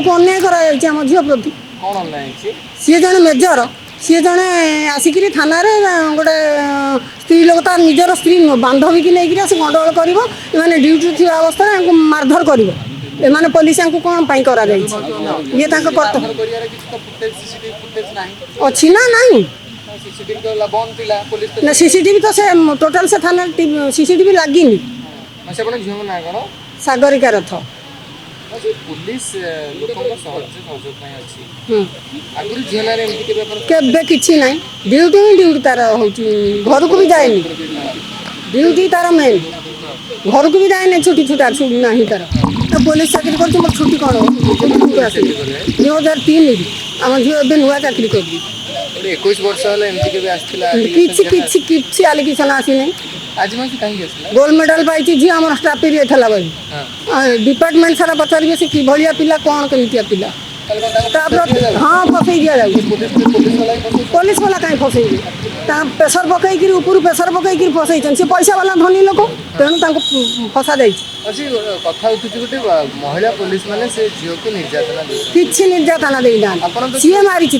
लोक अन्याय कर झील प्रति सी जन मेजर सी जड़े आसिक थाना गोटे स्त्री लोक तार निजर स्त्री बांधवी की लेकिन आस गंडगोल कर ड्यूटी थी अवस्था मारधर कर एमाने पुलिस कौन करा ये अच्छी ना नहीं ना सीसीटीवी तो से टोटाल से थाना सीसीटीवी लगी सागरिका रथ पुलिस केबे किछि नहीं ड्यूटी ही ड्यूटी तार होची घर को भी जाए ड्यूटी तार मेन घर को भी जाए छुट्टी छुटा छुट्टी नहीं तार पुलिस चाकरी कर छुट्टी कौन 2003 आम झील नुआ चाकरी कर 21 वर्ष किसी आलिगेशन आसी नहीं आज गोल्ड मेडल पाई झी आम स्टाफ भाई डिपार्टमेंट सारा पचारे से कि भाया पिला कौन कमिटिया पिला हाँ फसई दि जाए पुलिस वाला कहीं फसई प्रेसर पकईकि ऊपर प्रेसर पकईकि फसई से पैसा वाला धनी लोक तेणु फसा जाए महिला पुलिस माने से झील को किसी निर्यातना देना सी मारी सी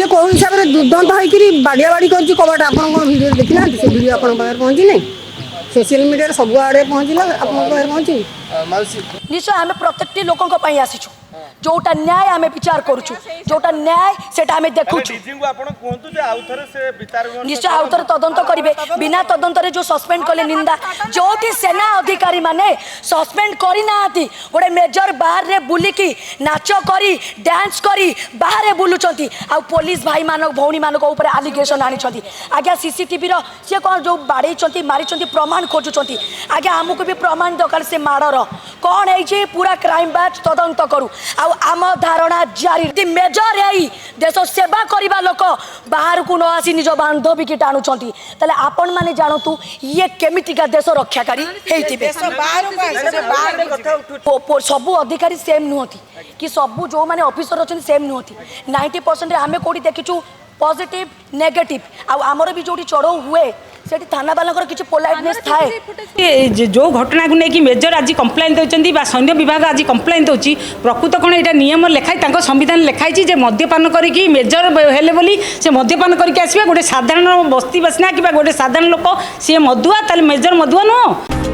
कौ हिसाब से दुर्दांत होकर बाड़िया बाड़ी कर कबाट आप भिडियो देखी ना से भिडियो आप पहुँची नहीं सोशल मीडिया सब आड़े पहुँचला आप पहुँची निश्चय आम प्रत्येक लोकों आसीचु जोटा न्याय आम विचार करुचु जोटा न्याय सेटा आम देखुचु निश्चय आउ थे तदंत करेंगे बिना तदंत जो सस्पेंड कले निंदा जो सेना अधिकारी माने सस्पेंड करना गोटे मेजर बाहर रे बुलिकी नाच करी डांस करी बाहर बुलुंट आ पुलिस भाई मान भौणी मान आलिगेसन आनी आज्ञा सीसीटीवी सी कौन जो बाड़े मारी प्रमाण खोजुंट आज्ञा आमको भी प्रमाण दरकार से माड़र कौन है पूरा क्राइम ब्रांच तदंत करू आम धारणा जारी मेजर है देश सेवा करवा लोक बाहर को न आसी निज बांधवी की टाणुंट ताले आपण माने जानतु ये केमिटिका देश रक्षाकारी सबू अधिकारी सेम नुहति कि सबू जो माने ऑफिसर अच्छा सेम नुहति 90% आम कौटी देखीचु पॉजिटिव नेगेटिव आमर भी जो चढ़ऊ हुए से थाना वाला किसी पोलाइटनेस थाए जो घटना को लेकिन मेजर आज कम्प्लेन देती सैन्य विभाग आज कम्प्लेन दूसरी प्रकृत कौन यहाँ नियम लिखाई संविधान लिखाई जे मद्यपान करी मेजर हेले बोली से मद्यपान करके आसवे गोटे साधारण बस्ती बासिना कि गोटे साधारण लोक सी मदुआ ताले मेजर मदुआ नुह।